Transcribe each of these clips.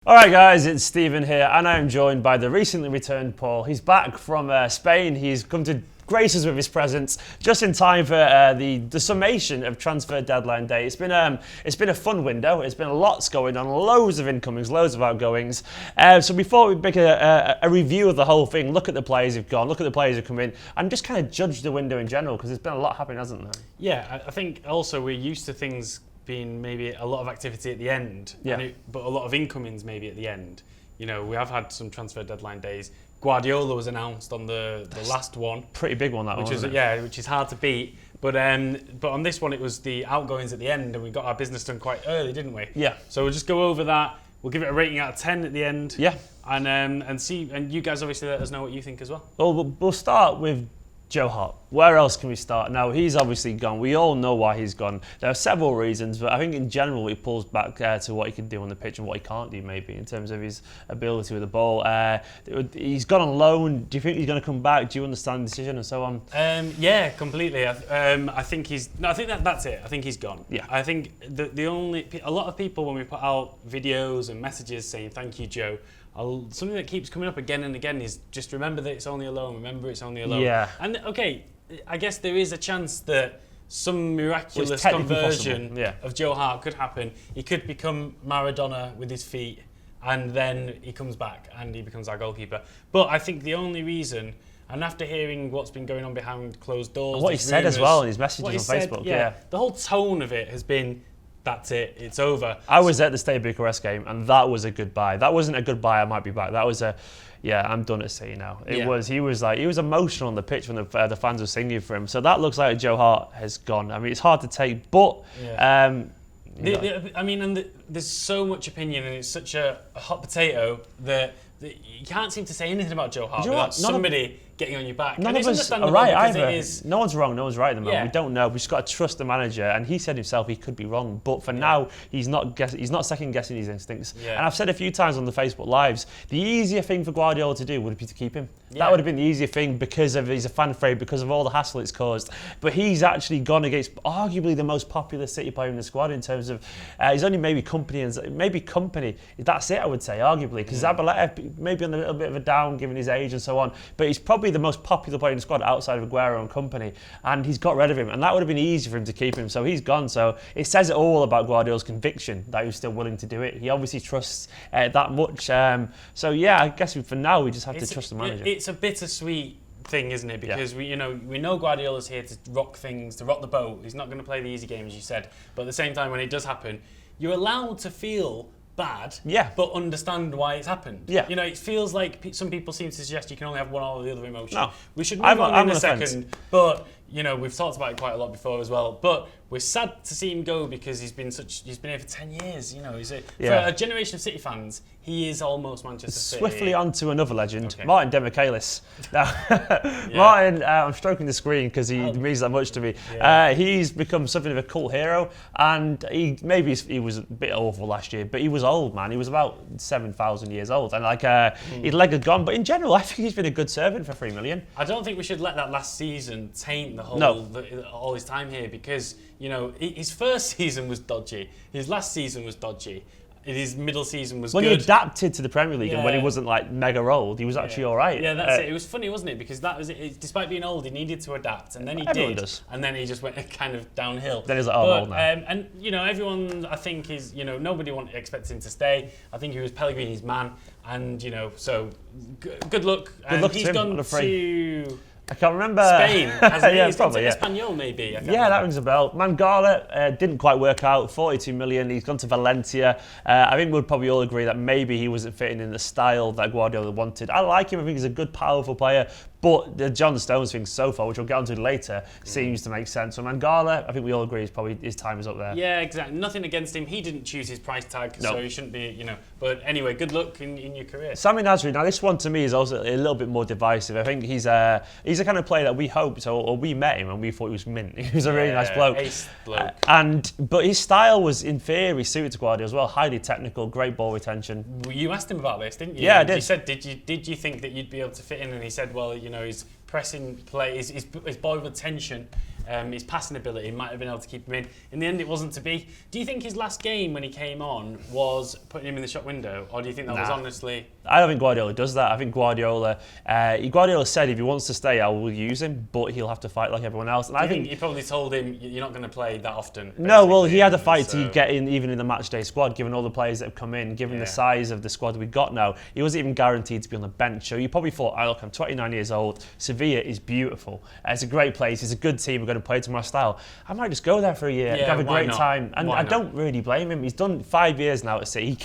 Alright guys, it's Stephen here and I'm joined by the recently returned Paul. He's back from Spain. He's come to grace us with his presence just in time for the summation of transfer deadline day. It's been a fun window. It's been a lots going on, loads of incomings, loads of outgoings. So before we make a review of the whole thing, look at the players who've gone, look at the players who've come in and just kind of judge the window in general because there's been a lot happening, hasn't there? Yeah, I think also we're used to things being maybe a lot of activity at the end, but a lot of incomings maybe at the end. You know, we have had some transfer deadline days. Guardiola was announced on the last one. Pretty big one, that which one, is, wasn't it? yeah, which is hard to beat. But on this one, it was the outgoings at the end, and we got our business done quite early, didn't we? Yeah. So we'll just go over that. We'll give it a rating out of 10 at the end. Yeah. And see, and you guys obviously let us know what you think as well. Well, we'll start with Joe Hart. Where else can we start? Now, he's obviously gone. We all know why he's gone. There are several reasons, but I think in general he pulls back to what he can do on the pitch and what he can't do maybe in terms of his ability with the ball. He's gone on loan. Do you think he's going to come back? Do you understand the decision and so on? Yeah, completely. I think that's it. I think he's gone. Yeah. I think a lot of people, when we put out videos and messages saying thank you, Joe, something that keeps coming up again and again is just remember that it's only a loan. Remember it's only a loan. Yeah. And okay, I guess there is a chance that some miraculous conversion of Joe Hart could happen. He could become Maradona with his feet, and then he comes back and he becomes our goalkeeper. But I think the only reason, and after hearing what's been going on behind closed doors, and what he said as well in his messages on Facebook, the whole tone of it has been, that's it, it's over. I was at the Stade Bucharest game and that was a goodbye. That wasn't a goodbye, I might be back. That was I'm done at City now. He was emotional on the pitch when the fans were singing for him. So that looks like Joe Hart has gone. I mean, it's hard to take, but there's so much opinion and it's such a hot potato that you can't seem to say anything about Joe Hart without somebody getting on your back. None of us are right either. No one's wrong, no one's right at the moment. Yeah. We don't know. We've just got to trust the manager. And he said himself he could be wrong, but for now he's not second guessing his instincts. Yeah. And I've said a few times on the Facebook Lives, the easier thing for Guardiola to do would be to keep him. Yeah. That would have been the easier thing because he's a fan favourite, because of all the hassle it's caused. But he's actually gone against arguably the most popular City player in the squad in terms of he's only maybe company. That's it, I would say, arguably, because Zabaleta maybe on a little bit of a down given his age and so on. But he's probably the most popular player in the squad outside of Aguero and company, and he's got rid of him, and that would have been easy for him to keep him. So he's gone. So it says it all about Guardiola's conviction that he was still willing to do it. He obviously trusts that much. I guess for now we just have to trust the manager. It's a bittersweet thing, isn't it? Because we know Guardiola's here to rock things, to rock the boat. He's not going to play the easy game, as you said. But at the same time, when it does happen, you're allowed to feel bad, but understand why it's happened. Yeah. You know, it feels like some people seem to suggest you can only have one or the other emotion. No. We should move on in a second, but we've talked about it quite a lot before as well. But we're sad to see him go because he's been here for 10 years. For a generation of City fans, he is almost Manchester City. Swiftly on to another legend, Martin Demichelis. Now, Martin, I'm stroking the screen because he means that much to me. Yeah. He's become something of a cult hero, and he was a bit awful last year, but he was old, man. He was about 7,000 years old, and his leg had gone. But in general, I think he's been a good servant for $3 million. I don't think we should let that last season taint the whole all his time here, because his first season was dodgy, his last season was dodgy, his middle season was good. When he adapted to the Premier League and when he wasn't like mega old, he was actually all right. Yeah, that's it. It was funny, wasn't it? Because that was it. Despite being old, he needed to adapt, and then he did. And then he just went kind of downhill. Then he's like, I'm old now. And everyone, I think, is nobody expects him to stay. I think he was Pellegrini's man, and so good luck. Good luck he's to him. gone to I can't remember. Spain, hasn't he? He's probably, gone to Espanyol, maybe. That rings a bell. Mangala didn't quite work out. 42 million. He's gone to Valencia. I think we'd probably all agree that maybe he wasn't fitting in the style that Guardiola wanted. I like him. I think he's a good, powerful player. But the John Stones thing so far, which we'll get onto later, seems to make sense. So Mangala, I think we all agree, his time is up there. Yeah, exactly. Nothing against him. He didn't choose his price tag, so he shouldn't be, But anyway, good luck in your career. Sami Nasri, now this one to me is also a little bit more divisive. I think he's a kind of player that we hoped, or we met him and we thought he was mint. He was a really nice bloke. Ace bloke. But his style was, in theory, suited to Guardiola as well. Highly technical, great ball retention. You asked him about this, didn't you? Yeah, I did. You said, did you think that you'd be able to fit in? And he said, well, his pressing play, his ball retention his passing ability might have been able to keep him in. In the end, it wasn't to be. Do you think his last game when he came on was putting him in the shop window, or do you think that was honestly? I don't think Guardiola does that. I think Guardiola said if he wants to stay, I will use him, but he'll have to fight like everyone else. And I think he probably told him you're not going to play that often. No, well, he had a fight to get in, even in the matchday squad, given all the players that have come in, given the size of the squad we've got now. He wasn't even guaranteed to be on the bench. So you probably thought, look, I'm 29 years old. Sevilla is beautiful. It's a great place. It's a good team. We're going to play to my style. I might just go there for a year and have a great time. And I don't really blame him. He's done 5 years now at City.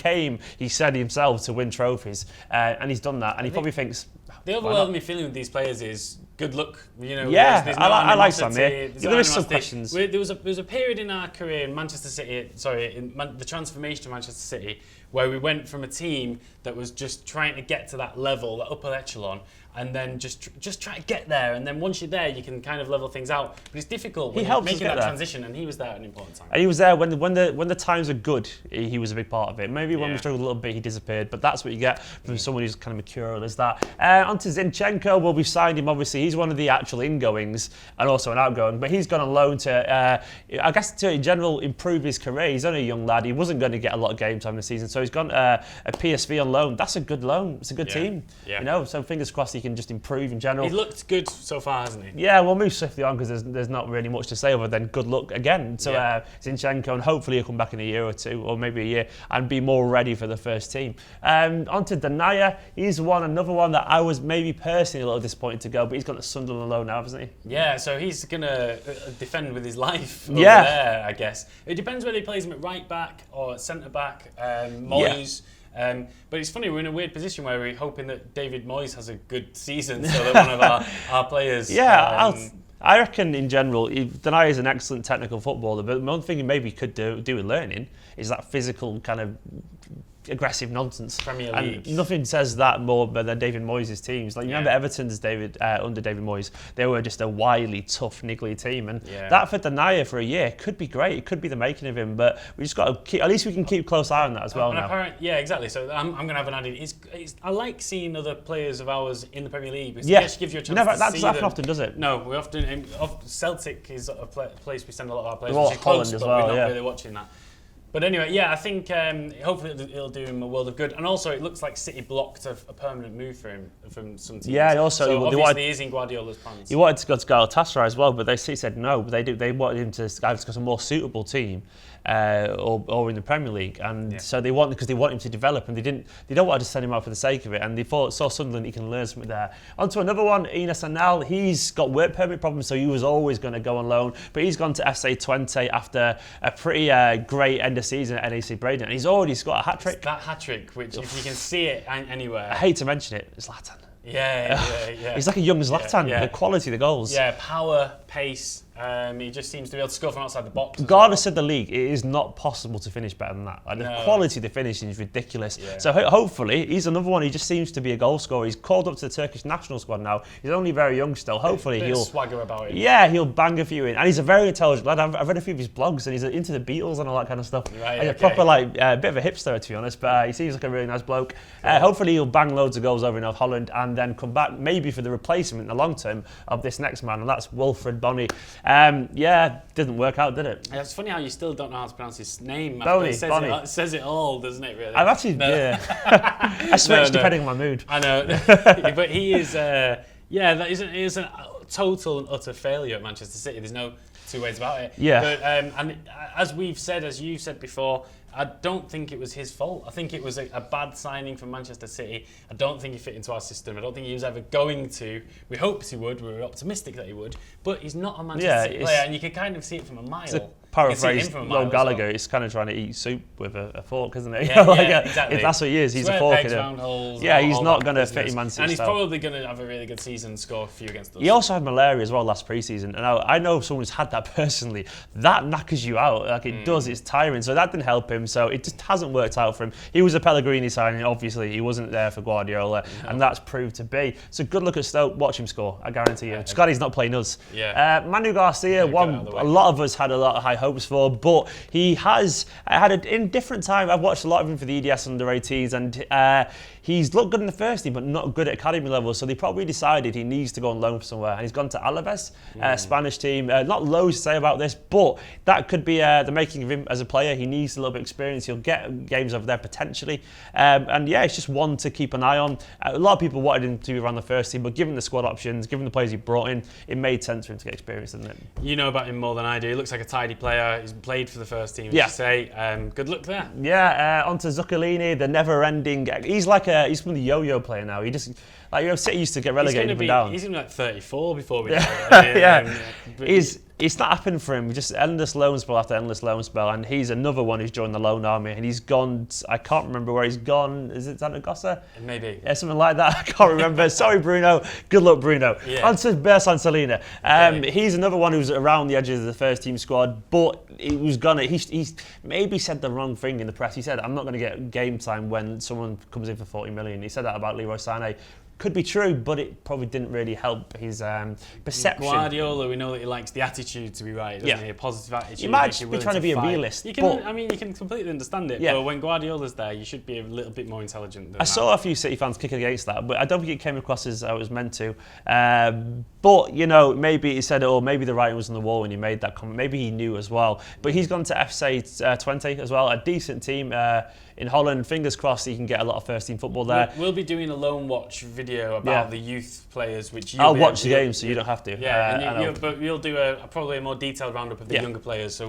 He said himself, to win trophies, and he's done that. And he probably thinks, the overwhelming feeling with these players is good luck. There's no I like Sane. There is some questions. There was a period in our career in Manchester City, the transformation of Manchester City, where we went from a team that was just trying to get to that level, that upper echelon, and then just try to get there. And then once you're there, you can kind of level things out. But it's difficult when you're making that transition, and he was there at an important time. And he was there when the times are good. He was a big part of it. Maybe when we struggled a little bit, he disappeared. But that's what you get from someone who's kind of mercurial as that. On to Zinchenko. Well, we've signed him. Obviously, he's one of the actual ingoings and also an outgoing. But he's gone on loan to, I guess, to in general improve his career. He's only a young lad. He wasn't going to get a lot of game time this season, so he's gone a PSV on loan. That's a good loan. It's a good team. Yeah. So fingers crossed he can just improve in general. He's looked good so far, hasn't he? Yeah, we'll move swiftly on because there's not really much to say other than good luck again to Zinchenko, and hopefully he'll come back in a year or two, or maybe a year, and be more ready for the first team. On to Denayer. He's another one that I was maybe personally a little disappointed to go, but he's got the Sunderland on loan now, hasn't he? Yeah, so he's going to defend with his life over there, I guess. It depends whether he plays him at right back or at centre back. Moyes. But it's funny, we're in a weird position where we're hoping that David Moyes has a good season so that one of our players... I reckon in general, Denayer is an excellent technical footballer, but one thing he maybe could do with learning is that physical kind of aggressive nonsense. Premier League. And nothing says that more than David Moyes' teams. Like, you remember Everton's under David Moyes, they were just a wily, tough, niggly team. And that for Denayer for a year could be great. It could be the making of him, but we just got to keep, at least we can keep close eye on that as well now. Yeah, exactly. So I'm going to have an added. I like seeing other players of ours in the Premier League because it actually gives you a chance to see them. That doesn't happen often, does it? No, we often... Celtic is a place we send a lot of our players, which is close, as but well, we're not really watching that. But anyway, I think hopefully it'll do him a world of good. And also, it looks like City blocked a permanent move for him from some teams. Yeah, also... So obviously he is in Guardiola's plans. He wanted to go to Galatasaray as well, but they said no. But they wanted him to either go to a more suitable team or in the Premier League. And so they want him to develop, and they don't want to just send him out for the sake of it. And they saw Sunderland, he can learn something there. On to another one, Ines Anel. He's got work permit problems, so he was always going to go on loan. But he's gone to FC Twente after a pretty great end of season at NAC Braden, and he's already got a hat-trick. That hat-trick, which if you can see it anywhere... I hate to mention it, Zlatan. Yeah. He's like a young Zlatan, the quality of the goals. Yeah, power, pace, he just seems to be able to score from outside the box. Regardless of the league, it is not possible to finish better than that. Like, the quality of the finishing is ridiculous. Yeah. So hopefully, he's another one. He just seems to be a goal scorer. He's called up to the Turkish national squad now. He's only very young still. Hopefully, he'll swagger about it. Yeah, he'll bang a few in, and he's a very intelligent lad. I've read a few of his blogs, and he's into the Beatles and all that kind of stuff. Right, and a proper bit of a hipster, to be honest. But he seems like a really nice bloke. Cool. Hopefully, he'll bang loads of goals over in North Holland, and then come back maybe for the replacement in the long term of this next man, and that's Wilfred Bony. Didn't work out, did it? It's funny how you still don't know how to pronounce his name. Bony. It says it all, doesn't it, really? I've actually, I switch depending on my mood. I know. But he is, that is a total and utter failure at Manchester City. There's no two ways about it. Yeah. But, and as you said before, I don't think it was his fault. I think it was a bad signing from Manchester City. I don't think he fit into our system. I don't think he was ever going to. We hoped he would. We were optimistic that he would. But he's not a Manchester City player, and you can kind of see it from a mile. Paraphrase Noel Gallagher, he's kind of trying to eat soup with a fork, isn't it? Exactly. If that's what he is, he's a fork. He's not going to fit in Man City. And he's probably going to have a really good season, score a few against us. He also had malaria as well last pre-season, and I know someone who's had that personally. That knackers you out, like it does. It's tiring, so that didn't help him. So it just hasn't worked out for him. He was a Pellegrini signing, obviously. He wasn't there for Guardiola, and that's proved to be. So good look at Stoke. Watch him score, I guarantee you. It's glad he's not playing us. Yeah. Manu Garcia, a lot of us had a lot of high high hopes for, but he has had a in different time. I've watched a lot of him for the EDS under 18s, and he's looked good in the first team, but not good at academy level. So they probably decided he needs to go on loan for somewhere, and he's gone to Alaves, Spanish team. Not loads to say about this, but that could be the making of him as a player. He needs a little bit of experience. He'll get games over there potentially, and yeah, it's just one to keep an eye on. A lot of people wanted him to be around the first team, but given the squad options, given the players he brought in, it made sense for him to get experience, didn't it? You know about him more than I do. He looks like a tidy player. He's played for the first team, as you say. Good luck there. Yeah, onto Zuccolini, the never-ending. He's he's from the yo-yo player now. He just City used to get relegated up and down. He's going to be like 34 before we die. It's not happened for him. Just endless loan spell after endless loan spell, and he's another one who's joined the loan army, and he's gone. I can't remember where he's gone. Is it Zaragoza? Maybe. Yeah, something like that. I can't remember. Sorry, Bruno. Good luck, Bruno. Yeah. On to Bersan Salina. He's another one who's around the edges of the first team squad, but he's maybe said the wrong thing in the press. He said, "I'm not going to get game time when someone comes in for 40 million." He said that about Leroy Sane. Could be true, but it probably didn't really help his perception. Guardiola, we know that he likes the attitude to be right, doesn't he? A positive attitude. He might be trying to be a realist. You can completely understand it, but when Guardiola's there, you should be a little bit more intelligent than that. I saw a few City fans kicking against that, but I don't think it came across as I was meant to. But, maybe he said it, or maybe the writing was on the wall when he made that comment. Maybe he knew as well. But he's gone to FC 20 as well, a decent team in Holland. Fingers crossed he can get a lot of first-team football there. We'll be doing a loan watch video about the youth players, which I'll watch the game, so you don't have to. Yeah, but we'll do probably a more detailed roundup of the younger players. So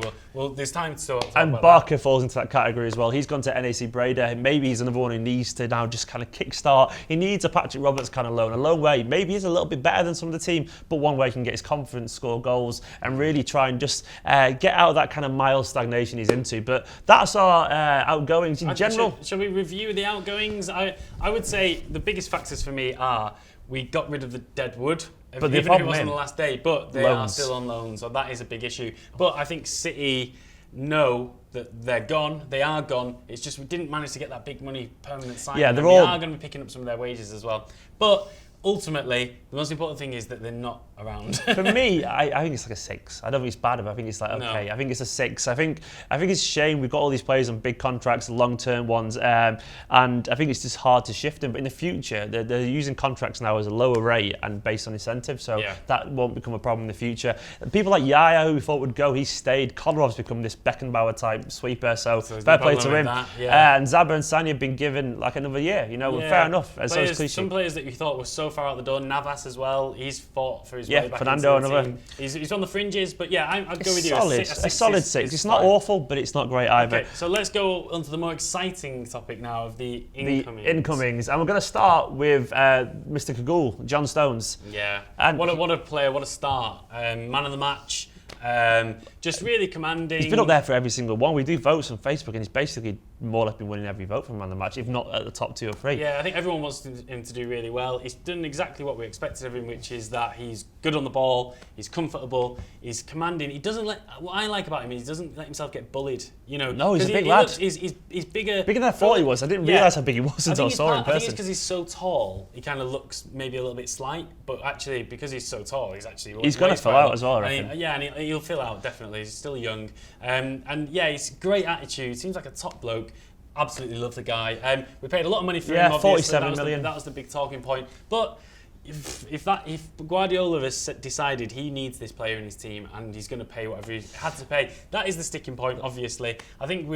there's time to talk and about Barker that. falls into that category as well. He's gone to NAC Breda. Maybe he's another one who needs to now just kind of kickstart. He needs a Patrick Roberts kind of loan, a loan where maybe he's a little bit better than some of the team, but one where he can get his confidence, score goals, and really try and just get out of that kind of mild stagnation he's into. But that's our outgoings in general. Shall we review the outgoings? I would say the biggest factors for me are we got rid of the dead wood, even if it was on the last day, but they are still on loan, so that is a big issue. But I think City know that they're gone. They are gone. It's just we didn't manage to get that big money permanent signing. Yeah, we are going to be picking up some of their wages as well. But ultimately, the most important thing is that they're not around. For me, I think it's like a 6. I don't think it's bad, but I think it's like okay. No. I think it's a 6. I think it's a shame we've got all these players on big contracts, long-term ones, and I think it's just hard to shift them. But in the future, they're using contracts now as a lower rate and based on incentives, so that won't become a problem in the future. People like Yaya, who we thought would go, he stayed. Kodarov's become this Beckenbauer type sweeper, so fair play to him. And Zaba and Sane have been given like another year. Fair enough. And so is Clichy. Some players that you thought were so far out the door, Navas as well. He's fought for his way back Fernando, into the team. He's on the fringes, but I'd go with you. A solid 6. It's not awful, but it's not great either. Okay, so let's go on to the more exciting topic now of the incomings. And we're going to start with Mr. Cagoule, John Stones. Yeah. And what a player, what a start. Man of the match. Just really commanding. He's been up there for every single one. We do votes on Facebook, and he's basically more or less been winning every vote from Man of the Match, if not at the top 2 or 3. Yeah, I think everyone wants him to do really well. He's done exactly what we expected of him, which is that he's good on the ball, he's comfortable, he's commanding. He doesn't what I like about him is he doesn't let himself get bullied. No, he's a big lad. He's bigger. Bigger than I thought he was. I didn't realise how big he was until I saw him in person. I think it's because he's so tall, he kind of looks maybe a little bit slight, but actually because he's so tall, he's going to fill out as well, I reckon. And he'll fill out, definitely. He's still young. He's great attitude, seems like a top bloke. Absolutely love the guy. We paid a lot of money for him. Obviously. 47 million. That was the big talking point. But if Guardiola has decided he needs this player in his team and he's going to pay whatever he had to pay, that is the sticking point. Obviously, I think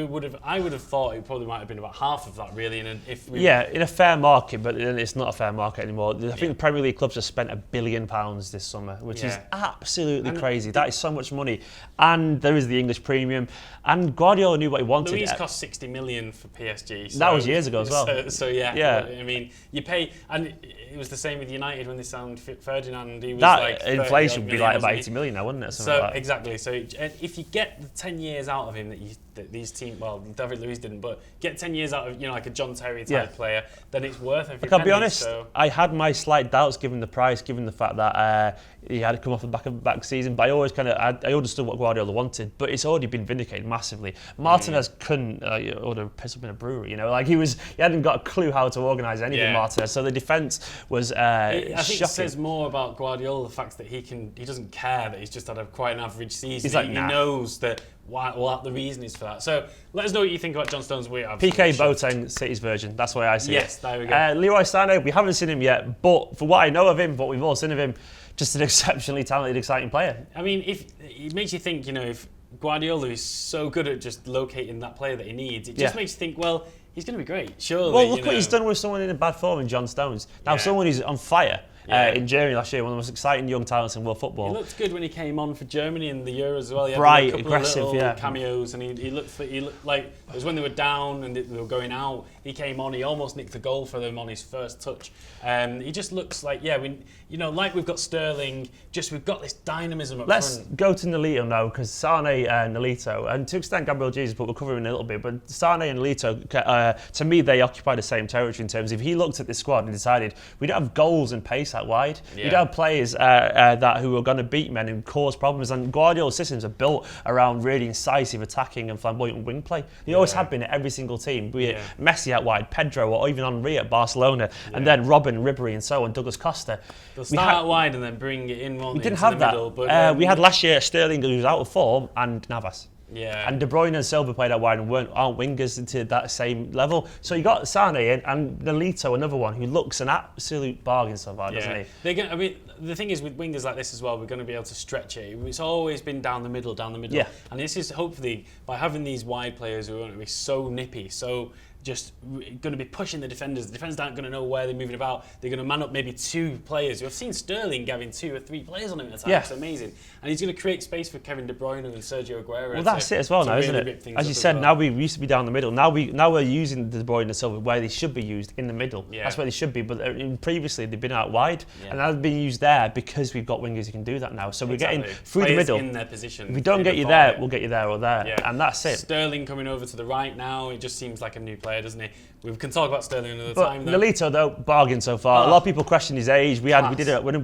I would have thought it probably might have been about half of that really. In a fair market, but it's not a fair market anymore. I think the Premier League clubs have spent £1 billion this summer, which is absolutely crazy. That is so much money, and there is the English premium. And Guardiola knew what he wanted. Luis cost 60 million for PSG. That was years ago as well. I mean, you pay, and it was the same with United when they signed Ferdinand. He was that inflation would be like about 80 million now, wouldn't it? Exactly. So if you get the 10 years out of him that these teams, well, David Luiz didn't, but get 10 years out of like a John Terry type player, then it's worth every penny. I'll be honest, I had my slight doubts given the price, given the fact that he had to come off the back season, but I understood what Guardiola wanted, but it's already been vindicated massively. Martinez couldn't order a piss up in a brewery, he hadn't got a clue how to organise anything, Martinez, so the defence was I think shocking. It says more about Guardiola, the fact that he doesn't care that he's just had quite an average season. He's like, he knows that what the reason is for that. So let us know what you think about John Stones. PK Boateng, City's version. That's the way I see it. Yes, there we go. Leroy Sane, we haven't seen him yet, but for what I know of him, what we've all seen of him, just an exceptionally talented, exciting player. I mean, if it makes you think, if Guardiola is so good at just locating that player that he needs, it just makes you think, well, he's going to be great, surely. Well, look what he's done with someone in a bad form in John Stones. Now, someone who's on fire. In Germany last year, one of the most exciting young talents in world football. He looked good when he came on for Germany in the Euros as well. He had bright, a couple aggressive, of little cameos, and he looked like it was when they were down and they were going out. He came on. He almost nicked the goal for them on his first touch. He just looks like like we've got Sterling. We've got this dynamism up front. Let's go to Nolito now, because Sane and Nolito, and to extent Gabriel Jesus, but we'll cover him in a little bit. But Sane and Nolito, to me, they occupy the same territory in terms of if he looked at this squad and decided we don't have goals and pace out wide. We don't have players who are going to beat men and cause problems. And Guardiola's systems are built around really incisive attacking and flamboyant wing play. They always have been at every single team, be it Messi out wide, Pedro, or even Henry at Barcelona, and then Robin, Ribery, and so on, Douglas Costa. They'll start out wide and then bring it in. We didn't have that. Middle, but we had last year Sterling, who was out of form, and Navas. Yeah. And De Bruyne and Silva played out wide and aren't wingers to that same level. So you got Sane in, and Nolito, another one who looks an absolute bargain so far, doesn't he? The thing is with wingers like this as well, we're going to be able to stretch it. It's always been down the middle. Yeah. And this is hopefully by having these wide players who are going to be so nippy, so just going to be pushing the defenders. The defenders aren't going to know where they're moving about. They're going to man up maybe two players. We've seen Sterling having 2 or 3 players on him at a time. It's amazing. And he's going to create space for Kevin De Bruyne and Sergio Aguero. Well, that's it as well now, isn't it? As you said, now we used to be down the middle. Now we're using De Bruyne and Silva where they should be used, in the middle. Yeah. That's where they should be. But previously they've been out wide, and now they've been used there because we've got wingers who can do that now. So we're getting through players the middle. In their position. If we don't get you there, we'll get you there or there, and that's it. Sterling coming over to the right now. It just seems like a new player, doesn't he? We can talk about Sterling another time. Nolito, though, bargain so far. A lot of people question his age. When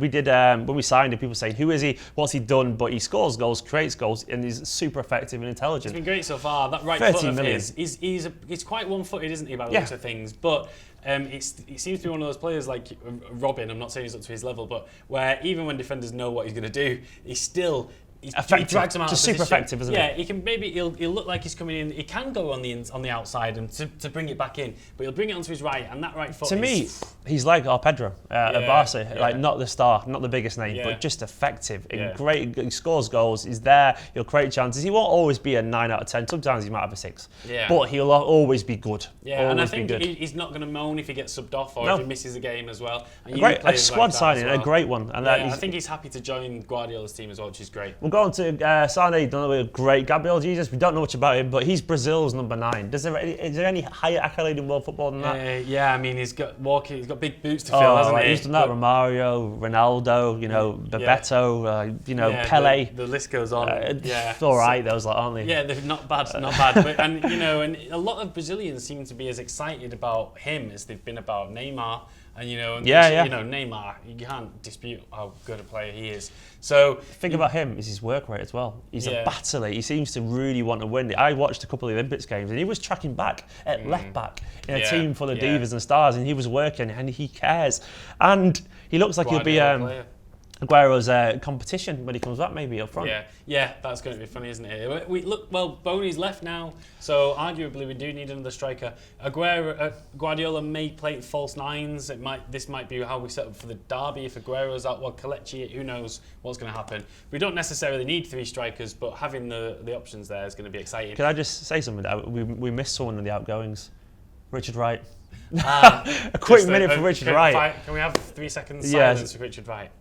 we signed him, people saying, "Who is he? What's he done?" But he scores goals, creates goals, and he's super effective and intelligent. He's been great so far. That right foot of his, he's quite one-footed, isn't he, by the looks of things? But he seems to be one of those players like Robin. I'm not saying he's up to his level, but where even when defenders know what he's going to do, he drags him out. Just super effective, isn't he? Yeah, he'll look like he's coming in. He can go on the outside and to bring it back in, but he'll bring it onto his right, and that right foot. To me, he's like our Pedro at Barca, like not the star, not the biggest name, but just effective and great. He scores goals. He's there. He'll create chances. He won't always be a 9 out of 10. Sometimes he might have a 6. Yeah. But he'll always be good. Yeah, always and I think he's not going to moan if he gets subbed off or if he misses a game as well. And a squad signing, a great one. And I think he's happy to join Guardiola's team as well, which is great. We'll go on to Sane, don't know, great. Gabriel Jesus, we don't know much about him, but he's Brazil's number 9. Is there any higher accolade in world football than that? Yeah, I mean, he's got big boots to fill, hasn't he? He's done that. Romario, Ronaldo, Bebeto, Pele. The list goes on. It's all right, those aren't they? Yeah, they're not bad. But, and a lot of Brazilians seem to be as excited about him as they've been about Neymar. And Neymar, you can't dispute how good a player he is. So think about him is his work rate as well. He's a battler. He seems to really want to win. I watched a couple of Olympics games and he was tracking back at left back in a team full of divas and stars, and he was working and he cares. And he looks like he'll be Aguero's competition when he comes back, maybe up front. Yeah, that's going to be funny, isn't it? Boney's left now, so arguably we do need another striker. Guardiola may play false 9s. This might be how we set up for the derby if Aguero's out. Well, Kelechi, who knows what's going to happen. We don't necessarily need 3 strikers, but having the options there is going to be exciting. Can I just say something? We missed someone in the outgoings. Richard Wright. A quick minute for Richard Wright. Can we have 3 seconds silence for Richard Wright?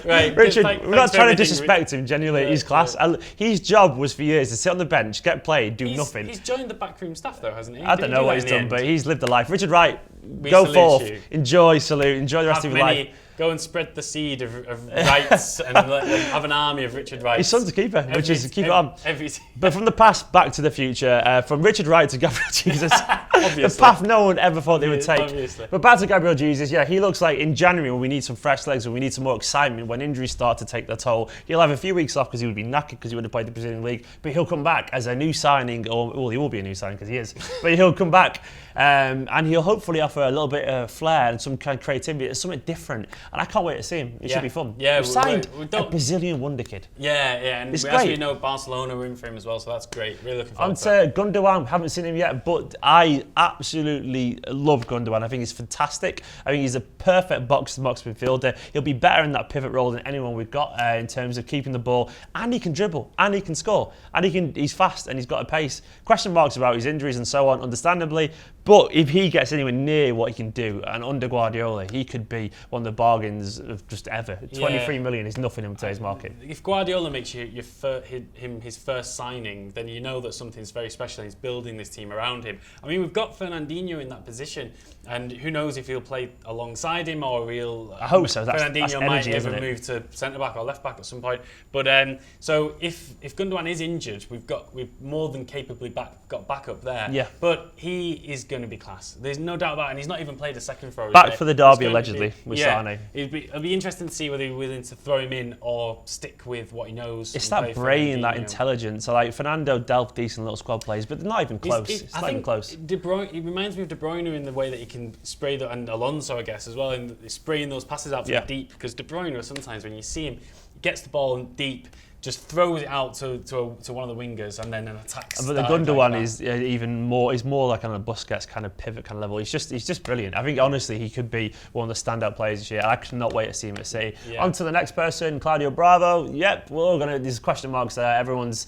Right, Richard, we're not trying to disrespect him, genuinely, he's class. His job was for years to sit on the bench, get played, do nothing. He's joined the backroom staff though, hasn't he? I don't know what he's done, but he's lived a life. Richard Wright, go forth, enjoy the rest of your life. Go and spread the seed of rights and have an army of Richard Wrights. His son's a keeper, which is keep it on. But from the past back to the future, from Richard Wright to Gabriel Jesus. the path no one ever thought they would take. Obviously. But back to Gabriel Jesus, yeah, he looks like in January when we need some fresh legs, when we need some more excitement, when injuries start to take their toll, he'll have a few weeks off because he would be knackered because he would have played the Brazilian League, but he'll come back as a new signing, or well, he will be a new signing because he is, but he'll come back and he'll hopefully offer a little bit of flair and some kind of creativity. It's something different, and I can't wait to see him. It should be fun. Yeah, we've signed a Brazilian wonder kid. Yeah, and it's as great. we know, Barcelona are in for him as well, so that's great. Really looking forward to that. Gundogan, haven't seen him yet, but I absolutely love Gundogan. I think he's fantastic. I think he's a perfect box-to-box midfielder. He'll be better in that pivot role than anyone we've got in terms of keeping the ball, and he can dribble, and he can score, and he's fast, and he's got a pace. Question marks about his injuries and so on, understandably, but if he gets anywhere near what he can do, and under Guardiola, he could be one of the bargains of just ever. 23 million is nothing in today's market. If Guardiola makes him his first signing, then you know that something's very special, and he's building this team around him. I mean, we've got Fernandinho in that position, and who knows if he'll play alongside him or I hope so. Fernandinho might even move to centre back or left back at some point. But so if Gundogan is injured, we've more than capably got backup there. Yeah. But he is going to be class. There's no doubt about it, and he's not even played a second throw. Back for the derby allegedly with Sane. It'll be interesting to see whether he's willing to throw him in or stick with what he knows. It's that brain, that intelligence. So like Fernando dealt decent little squad plays, but they're not even close. It's not even close. De Bruyne, he reminds me of De Bruyne in the way that he can spray and Alonso, I guess, as well, in spraying those passes out from deep. Because De Bruyne, sometimes when you see him, he gets the ball deep, just throws it out to one of the wingers, and then an attack. But the Gundogan is even more. He's more like on a Busquets kind of pivot kind of level. He's just brilliant. I think honestly he could be one of the standout players this year. I cannot wait to see him at City. On to the next person, Claudio Bravo. Yep, there's question marks there. Everyone's.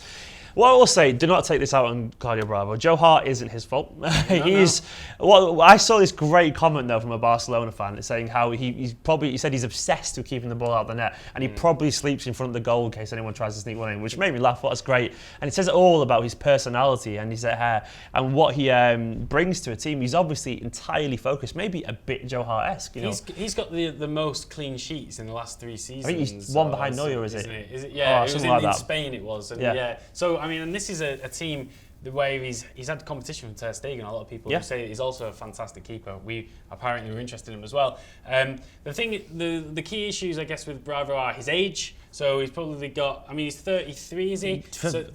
What I will say, do not take this out on Claudio Bravo. Joe Hart isn't his fault. I saw this great comment though from a Barcelona fan saying how he said he's obsessed with keeping the ball out of the net, and he probably sleeps in front of the goal in case anyone tries to sneak one in, which made me laugh. That's great, and it says it all about his personality and his hair and what he brings to a team. He's obviously entirely focused, maybe a bit Joe Hart-esque. He's got the most clean sheets in the last 3 seasons. I think he's one behind Neuer, is it? Is it? Yeah, it was in Spain. It was. And So I mean, and this is a team. The way he's had competition from Ter Stegen, a lot of people who say he's also a fantastic keeper. We apparently were interested in him as well. The key issues, I guess, with Bravo are his age. So he's probably got. I mean, he's 33, is he?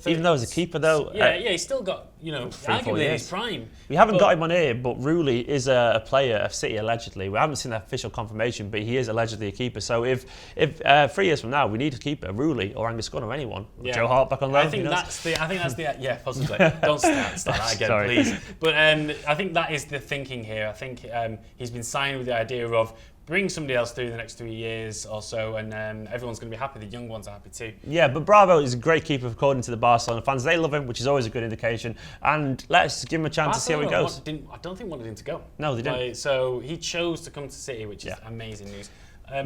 Even though he's a keeper, though. He's still got. Arguably in his prime. We haven't got him on here, but Rulli is a player of City allegedly. We haven't seen the official confirmation, but he is allegedly a keeper. So if 3 years from now we need a keeper, Rulli or Angus Gunn or anyone, Joe Hart back on loan. I think that's the possibly. Don't start that again, please. But I think that is the thinking here. I think he's been signed with the idea of bring somebody else through the next 3 years or so, and everyone's going to be happy. The young ones are happy too. Yeah, but Bravo is a great keeper according to the Barcelona fans. They love him, which is always a good indication. And let's give him a chance to see how he goes. I don't think wanted him to go. No, they didn't. So he chose to come to City, which is amazing news.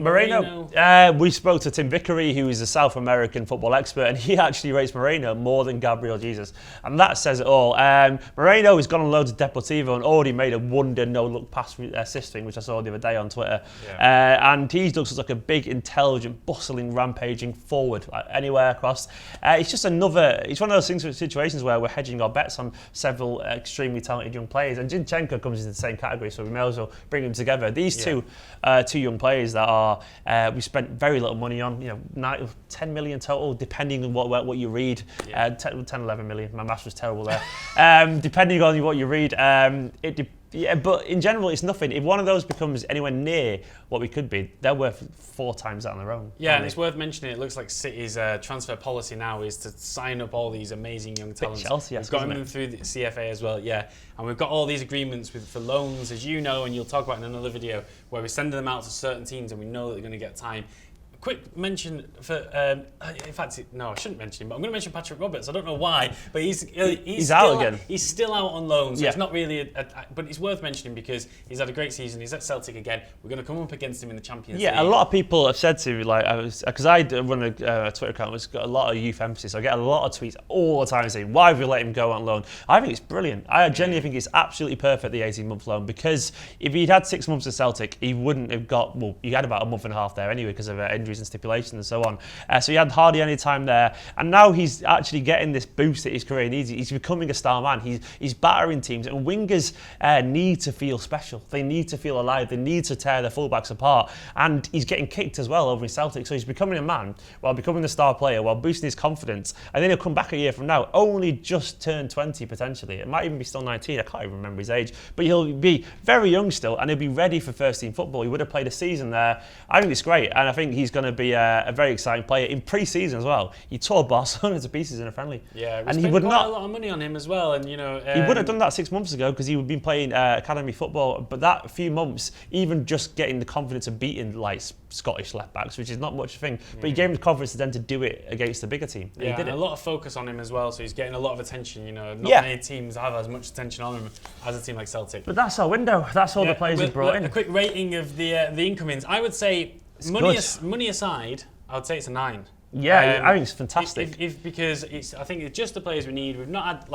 Moreno. We spoke to Tim Vickery, who is a South American football expert, and he actually rates Moreno more than Gabriel Jesus, and that says it all. Moreno has gone on loads of Deportivo and already made a wonder no-look pass assist thing, which I saw the other day on Twitter. And he looks like a big, intelligent, bustling, rampaging forward, anywhere across. It's just it's one of those situations where we're hedging our bets on several extremely talented young players, and Zinchenko comes into the same category, so we may as well bring them together. These two young players that we spent very little money on, 10 million total, depending on what you read. 10, 11 million. My maths was terrible there. Depending on what you read, but in general, it's nothing. If one of those becomes anywhere near what we could be, they're worth 4 times that on their own. Yeah, and it's worth mentioning. It looks like City's transfer policy now is to sign up all these amazing young talents. Chelsea, we've got them through the CFA as well, and we've got all these agreements for loans, as you know, and you'll talk about in another video, where we're sending them out to certain teams, and we know that they're going to get time. Quick mention for, in fact, no, I shouldn't mention him, but I'm going to mention Patrick Roberts. I don't know why, but he's out again. He's still out on loan, so it's not really, but it's worth mentioning because he's had a great season. He's at Celtic again. We're going to come up against him in the Champions League. Yeah, a lot of people have said to me, because I run a Twitter account that's got a lot of youth emphasis. I get a lot of tweets all the time saying, why have we let him go on loan? I think it's brilliant. I genuinely think it's absolutely perfect, the 18-month loan, because if he'd had 6 months at Celtic, he wouldn't have got, he had about a month and a half there anyway because of injury injuries and stipulations and so on. So he had hardly any time there, and now he's actually getting this boost that his career needs. He's becoming a star man. He's battering teams, and wingers need to feel special. They need to feel alive. They need to tear their fullbacks apart, and he's getting kicked as well over in Celtic. So he's becoming a man while becoming a star player, while boosting his confidence, and then he'll come back a year from now, only just turned 20 potentially. It might even be still 19. I can't even remember his age, but he'll be very young still, and he'll be ready for first team football. He would have played a season there. I think it's great, and I think he's going to be a very exciting player in pre-season as well. He tore Barcelona to pieces in a friendly. Yeah, and he would not a lot of money on him as well, and he would have done that 6 months ago because he would have been playing academy football. But that few months, even just getting the confidence of beating like Scottish left backs, which is not much a thing, but he gave him the confidence to then to do it against the bigger team. Yeah, he did a lot of focus on him as well, so he's getting a lot of attention. Not many teams have as much attention on him as a team like Celtic. But that's our window. That's all the players we've brought in. A quick rating of the incomings. I would say money aside, I would say it's a 9. Yeah, I think it's fantastic. Because I think it's just the players we need. We've not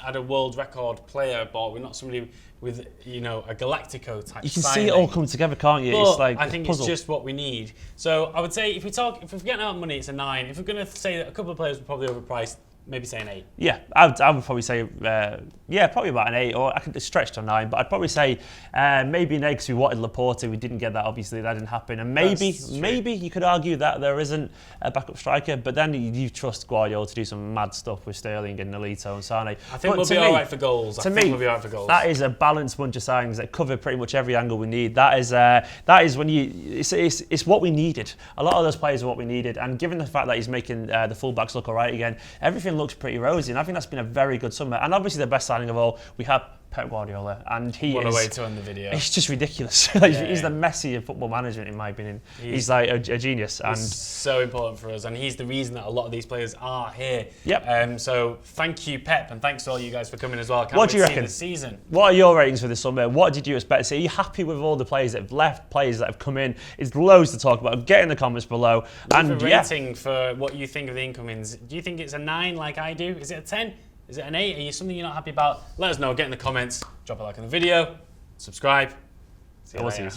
had a world record player, but we're not somebody with a Galactico type. You can signing. see it all come together, can't you? But it's like I think it's just what we need. So I would say if we're getting out money, it's a 9. If we're going to say that a couple of players were probably overpriced, maybe say an 8. Yeah, I would probably say, probably about an 8, or I could stretch to a 9, but I'd probably say maybe an 8 because we wanted Laporte, we didn't get that, obviously, that didn't happen. And maybe you could argue that there isn't a backup striker, but then you trust Guardiola to do some mad stuff with Sterling and Nolito and Sane. I think we'll be all right for goals. That is a balanced bunch of signings that cover pretty much every angle we need. That is when it's what we needed. A lot of those players are what we needed, and given the fact that he's making the fullbacks look all right again, everything looks pretty rosy, and I think that's been a very good summer. And obviously the best signing of all, we have Pep Guardiola, and what a way to end the video. It's just ridiculous. He's the Messi of football management, in my opinion. He's like a genius, and he's so important for us, and he's the reason that a lot of these players are here. Yep. So thank you, Pep, and thanks to all you guys for coming as well. What do you reckon this season? What are your ratings for this summer? What did you expect to see? Are you happy with all the players that have left, players that have come in? It's loads to talk about. Get in the comments below. Leave a rating for what you think of the incomings. Do you think it's a 9 like I do? Is it a 10? Is it an 8? Are you something you're not happy about? Let us know. Get in the comments. Drop a like on the video. Subscribe. See you later.